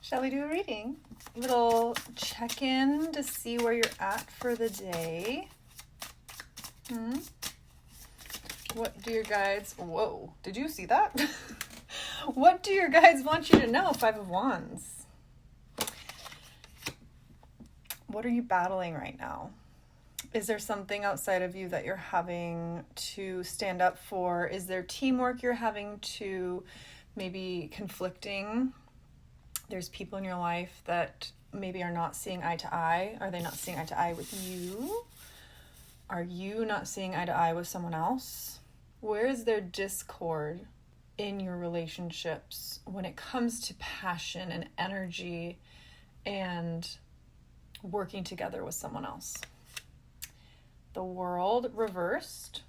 Shall we do a reading? Little check-in to see where you're at for the day. What do your guides... Whoa, did you see that? What do your guides want you to know? Five of Wands. What are you battling right now? Is there something outside of you that you're having to stand up for? Is there teamwork you're having to maybe conflicting? There's people in your life that maybe are not seeing eye to eye. Are they not seeing eye to eye with you? Are you not seeing eye to eye with someone else? Where is there discord in your relationships when it comes to passion and energy and working together with someone else? The World reversed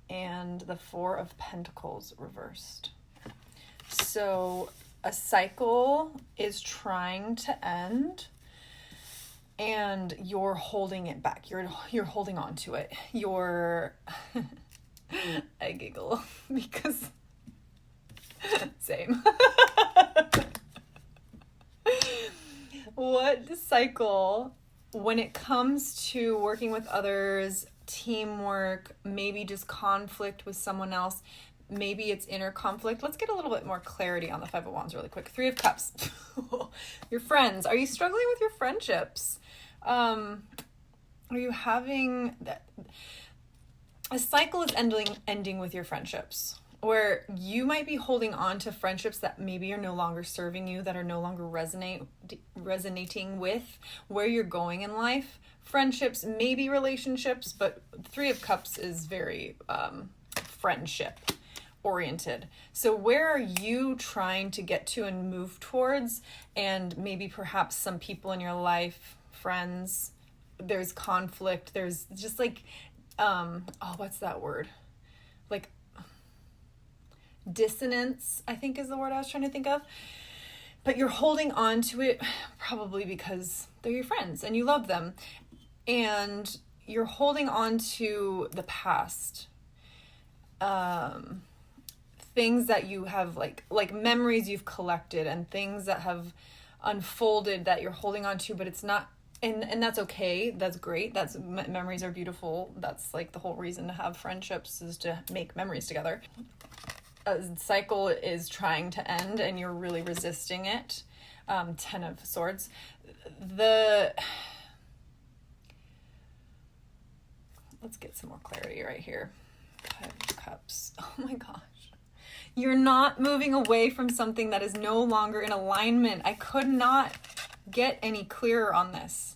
and the Four of Pentacles reversed. So a cycle is trying to end and you're holding it back. You're holding on to it. I giggle because same. What cycle, when it comes to working with others, teamwork, maybe just conflict with someone else, maybe it's inner conflict. Let's get a little bit more clarity on the Five of Wands really quick. Three of Cups. Your friends. Are you struggling with your friendships? Are you having that? A cycle is ending with your friendships, where you might be holding on to friendships that maybe are no longer serving you, that are no longer resonating with where you're going in life. Friendships, maybe relationships, but Three of Cups is very friendship oriented. So where are you trying to get to and move towards? And maybe perhaps some people in your life, friends, there's conflict, there's just like what's that word? Like dissonance, I think is the word I was trying to think of. But you're holding on to it probably because they're your friends and you love them. And you're holding on to the past. Things that you have like memories you've collected and things that have unfolded that you're holding on to, but it's not, and that's okay. That's great. Memories are beautiful. That's like the whole reason to have friendships, is to make memories together. A cycle is trying to end and you're really resisting it. Ten of Swords. Let's get some more clarity right here. Five of Cups. Oh my gosh. You're not moving away from something that is no longer in alignment. I could not get any clearer on this.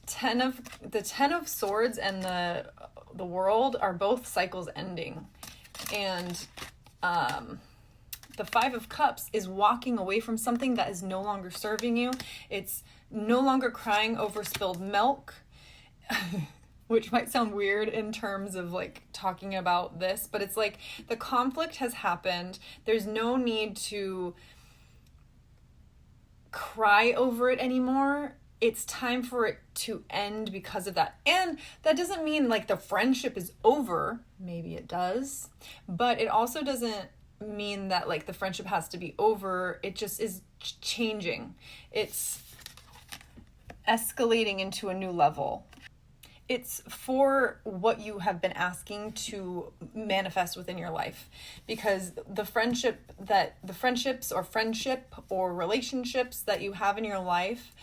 The Ten of Swords and the World are both cycles ending. And the Five of Cups is walking away from something that is no longer serving you. It's no longer crying over spilled milk. Which might sound weird in terms of like talking about this, but it's like the conflict has happened. There's no need to cry over it anymore. It's time for it to end because of that. And that doesn't mean like the friendship is over. Maybe it does, but it also doesn't mean that like the friendship has to be over. It just is changing. It's escalating into a new level. It's for what you have been asking to manifest within your life, because the friendship or relationships that you have in your life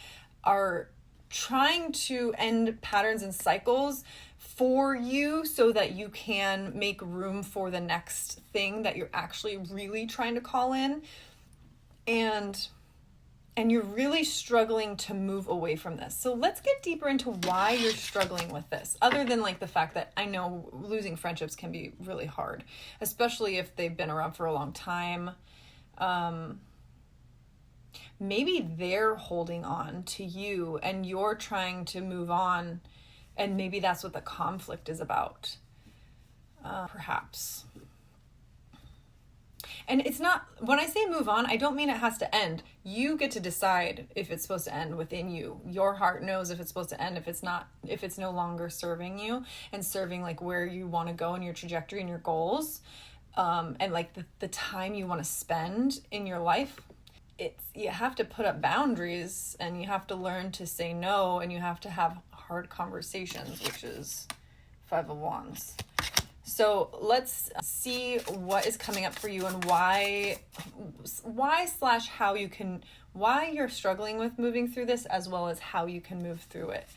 are trying to end patterns and cycles for you so that you can make room for the next thing that you're actually really trying to call in. And you're really struggling to move away from this. So let's get deeper into why you're struggling with this. Other than like the fact that I know losing friendships can be really hard, especially if they've been around for a long time. Maybe they're holding on to you and you're trying to move on. And maybe that's what the conflict is about. Perhaps. And it's not, when I say move on, I don't mean it has to end. You get to decide if it's supposed to end within you. Your heart knows if it's supposed to end, if it's no longer serving you and serving like where you want to go in your trajectory and your goals. And like the time you want to spend in your life. you have to put up boundaries, and you have to learn to say no, and you have to have hard conversations, which is Five of Wands. So let's see what is coming up for you and why you're struggling with moving through this, as well as how you can move through it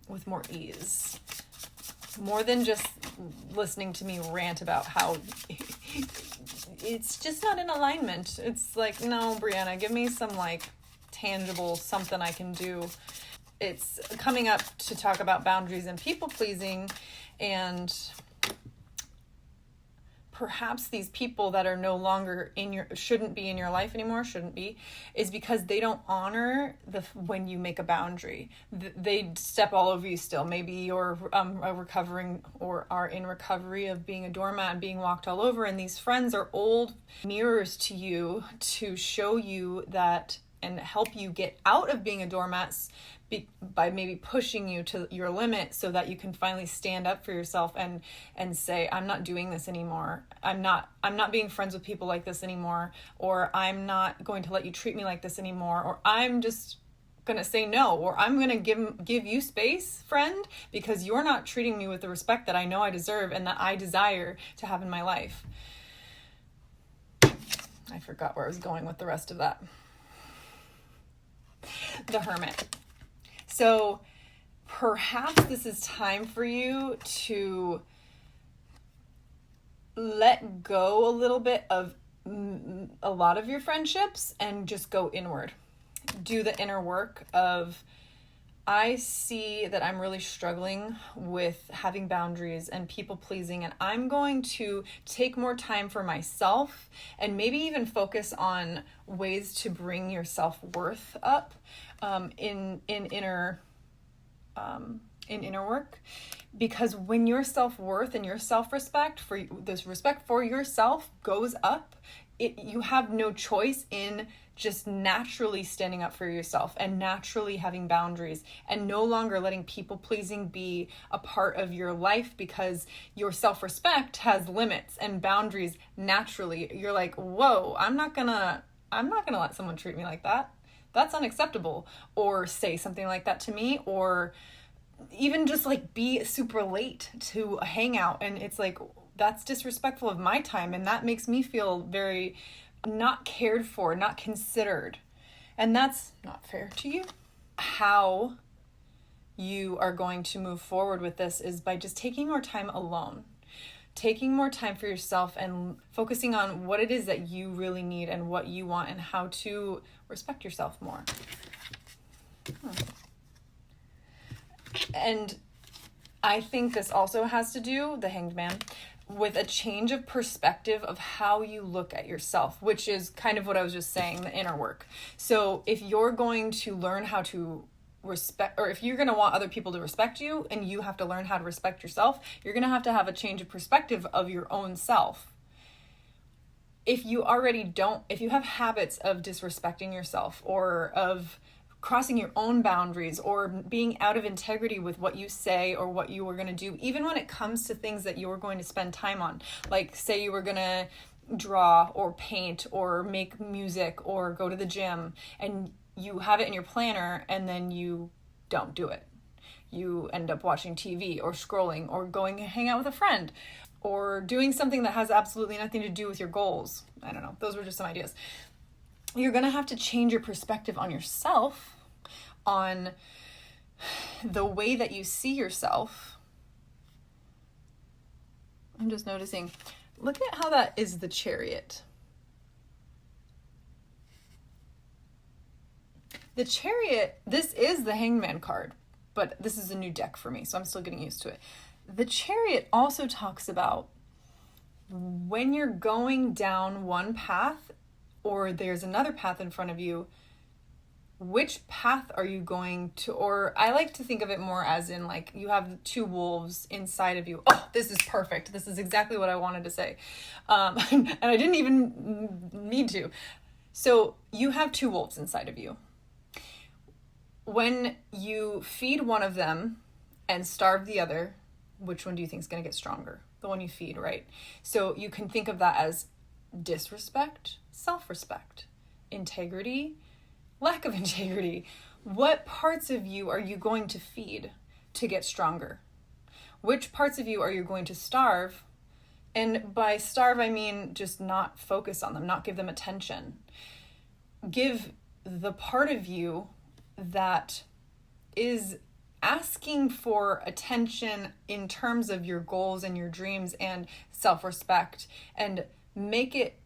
with more ease. More than just listening to me rant about how it's just not in alignment. It's like, no, Brianna, give me some like tangible something I can do. It's coming up to talk about boundaries and people pleasing, and perhaps these people that are no longer shouldn't be in your life anymore, is because they don't honor when you make a boundary. They step all over you still. Maybe you're recovering or are in recovery of being a doormat and being walked all over, and these friends are old mirrors to you to show you that and help you get out of being a doormat by maybe pushing you to your limit, so that you can finally stand up for yourself and say, I'm not doing this anymore. I'm not being friends with people like this anymore, or I'm not going to let you treat me like this anymore, or I'm just going to say no, or I'm going to give you space, friend, because you're not treating me with the respect that I know I deserve and that I desire to have in my life. I forgot where I was going with the rest of that. The Hermit. So perhaps this is time for you to let go a little bit of a lot of your friendships and just go inward. Do the inner work of, I see that I'm really struggling with having boundaries and people pleasing, and I'm going to take more time for myself and maybe even focus on ways to bring your self-worth up in inner work. Because when your self-worth and your self-respect, for this respect for yourself goes up, you have no choice in just naturally standing up for yourself and naturally having boundaries and no longer letting people pleasing be a part of your life, because your self-respect has limits and boundaries naturally. You're like, whoa, I'm not gonna let someone treat me like that. That's unacceptable. Or say something like that to me, or even just like be super late to a hangout, and it's like, that's disrespectful of my time, and that makes me feel very not cared for, not considered, and that's not fair to you. How you are going to move forward with this is by just taking more time alone, taking more time for yourself and focusing on what it is that you really need and what you want, and how to respect yourself more. And I think this also has to do, the Hanged Man, with a change of perspective of how you look at yourself, which is kind of what I was just saying, the inner work. So if you're going to learn how to respect, or if you're going to want other people to respect you, and you have to learn how to respect yourself, you're going to have a change of perspective of your own self. If you have habits of disrespecting yourself, or of crossing your own boundaries, or being out of integrity with what you say or what you were going to do, even when it comes to things that you were going to spend time on, like say you were going to draw or paint or make music or go to the gym, and you have it in your planner and then you don't do it. You end up watching TV or scrolling or going to hang out with a friend or doing something that has absolutely nothing to do with your goals. I don't know. Those were just some ideas. You're going to have to change your perspective on yourself, on the way that you see yourself. I'm just noticing, look at how that is the Chariot. The Chariot, this is the Hanged Man card, but this is a new deck for me, so I'm still getting used to it. The Chariot also talks about when you're going down one path, or there's another path in front of you, which path are you going to, or I like to think of it more as in like you have two wolves inside of you. Oh, this is perfect. This is exactly what I wanted to say. And I didn't even need to. So you have two wolves inside of you. When you feed one of them and starve the other, which one do you think is going to get stronger? The one you feed, right? So you can think of that as disrespect, self-respect. integrity, lack of integrity. What parts of you are you going to feed to get stronger? Which parts of you are you going to starve? And by starve, I mean just not focus on them, not give them attention. Give the part of you that is asking for attention in terms of your goals and your dreams and self-respect, and make it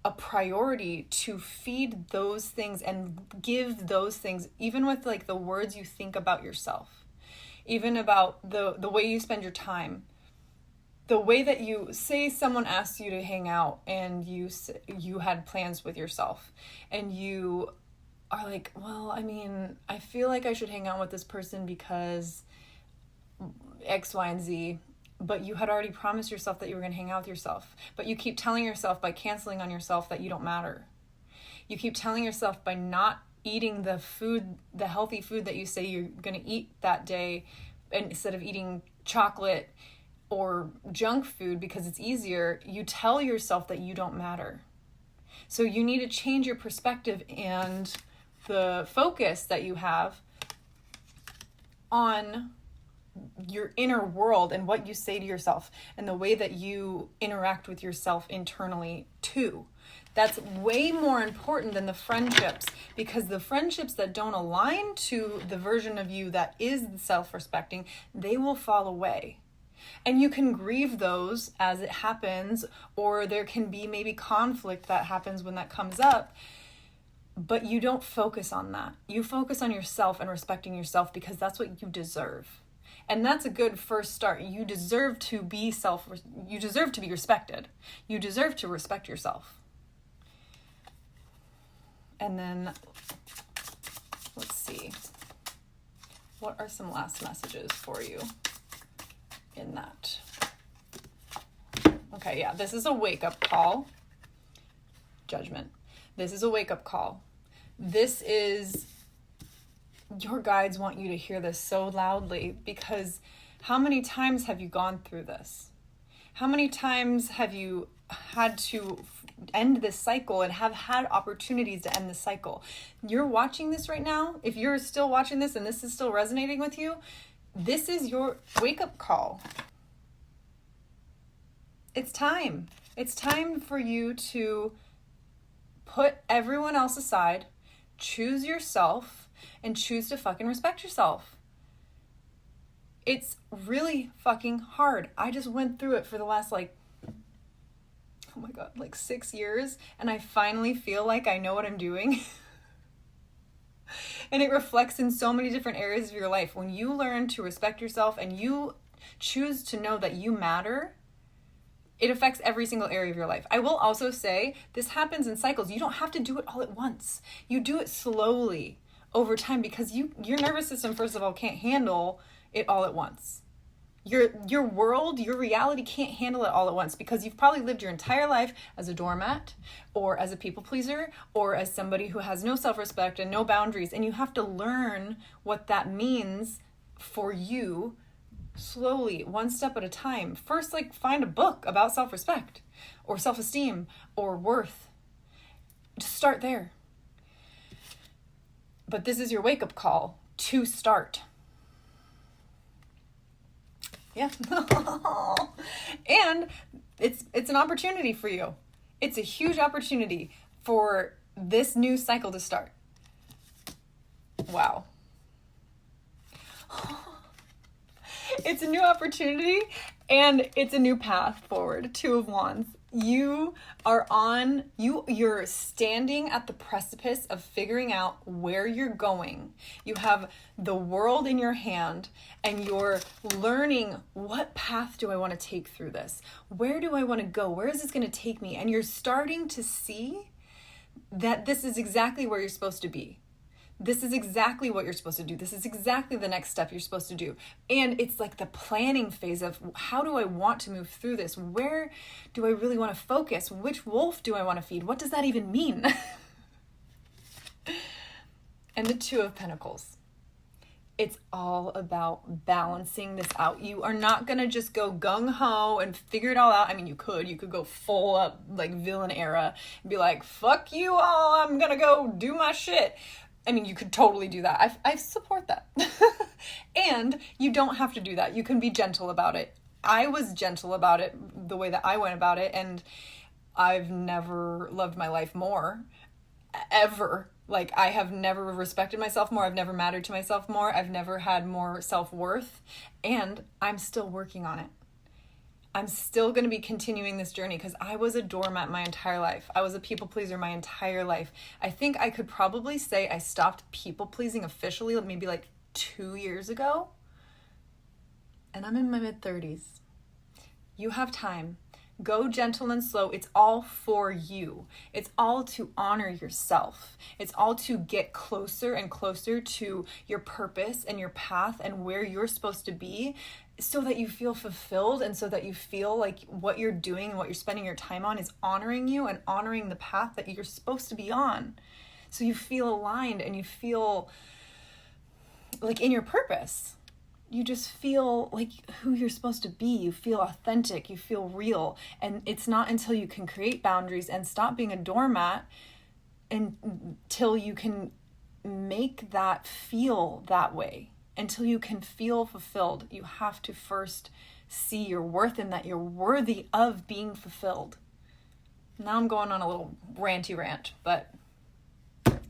a priority to feed those things and give those things, even with like the words you think about yourself, even about the way you spend your time, the way that you say someone asked you to hang out and you had plans with yourself and you are like, well, I mean, I feel like I should hang out with this person because X, Y, and Z. But you had already promised yourself that you were going to hang out with yourself. But you keep telling yourself by canceling on yourself that you don't matter. You keep telling yourself by not eating the food, the healthy food that you say you're going to eat that day, instead of eating chocolate or junk food because it's easier, you tell yourself that you don't matter. So you need to change your perspective and the focus that you have on your inner world and what you say to yourself and the way that you interact with yourself internally too. That's way more important than the friendships, because the friendships that don't align to the version of you that is self-respecting, they will fall away. And you can grieve those as it happens, or there can be maybe conflict that happens when that comes up. But you don't focus on that. You focus on yourself and respecting yourself, because that's what you deserve. And that's a good first start. You deserve to be you deserve to be respected. You deserve to respect yourself. And then, let's see. What are some last messages for you in that? Okay, yeah, this is a wake-up call. Judgment. This is a wake-up call. This is... Your guides want you to hear this so loudly, because how many times have you gone through this? How many times have you had to end this cycle and have had opportunities to end the cycle? You're watching this right now. If you're still watching this and this is still resonating with you, this is your wake-up call. It's time. It's time for you to put everyone else aside, choose yourself, and choose to fucking respect yourself. It's really fucking hard. I just went through it for the last oh my God, 6 years, and I finally feel like I know what I'm doing. And it reflects in so many different areas of your life. When you learn to respect yourself and you choose to know that you matter, it affects every single area of your life. I will also say this happens in cycles. You don't have to do it all at once. You do it slowly over time, because your nervous system, first of all, can't handle it all at once. Your world, your reality can't handle it all at once, because you've probably lived your entire life as a doormat, or as a people pleaser, or as somebody who has no self-respect and no boundaries, and you have to learn what that means for you slowly, one step at a time. First, find a book about self-respect or self-esteem or worth. Just start there. But this is your wake-up call to start. Yeah. And it's an opportunity for you. It's a huge opportunity for this new cycle to start. Wow. It's a new opportunity, and it's a new path forward. 2 of Wands. You're standing at the precipice of figuring out where you're going. You have the world in your hand, and you're learning, what path do I want to take through this? Where do I want to go? Where is this going to take me? And you're starting to see that this is exactly where you're supposed to be. This is exactly what you're supposed to do. This is exactly the next step you're supposed to do. And it's like the planning phase of, how do I want to move through this? Where do I really want to focus? Which wolf do I want to feed? What does that even mean? And the 2 of Pentacles. It's all about balancing this out. You are not going to just go gung-ho and figure it all out. I mean, you could go full up like villain era and be like, fuck you all, I'm going to go do my shit. I mean, you could totally do that. I support that. And you don't have to do that. You can be gentle about it. I was gentle about it the way that I went about it, and I've never loved my life more, ever. Like, I have never respected myself more. I've never mattered to myself more. I've never had more self-worth, and I'm still working on it. I'm still going to be continuing this journey because I was a doormat my entire life. I was a people pleaser my entire life. I think I could probably say I stopped people pleasing officially maybe like 2 years ago. And I'm in my mid-30s. You have time. Go gentle and slow. It's all for you. It's all to honor yourself. It's all to get closer and closer to your purpose and your path and where you're supposed to be, so that you feel fulfilled and so that you feel like what you're doing and what you're spending your time on is honoring you and honoring the path that you're supposed to be on. So you feel aligned and you feel like in your purpose. You just feel like who you're supposed to be. You feel authentic. You feel real. And it's not until you can create boundaries and stop being a doormat until you can make that feel that way. Until you can feel fulfilled. You have to first see your worth and that you're worthy of being fulfilled. Now I'm going on a little ranty rant, but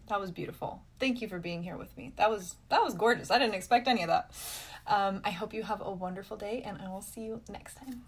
that was beautiful. Thank you for being here with me. That was gorgeous. I didn't expect any of that. I hope you have a wonderful day, and I will see you next time.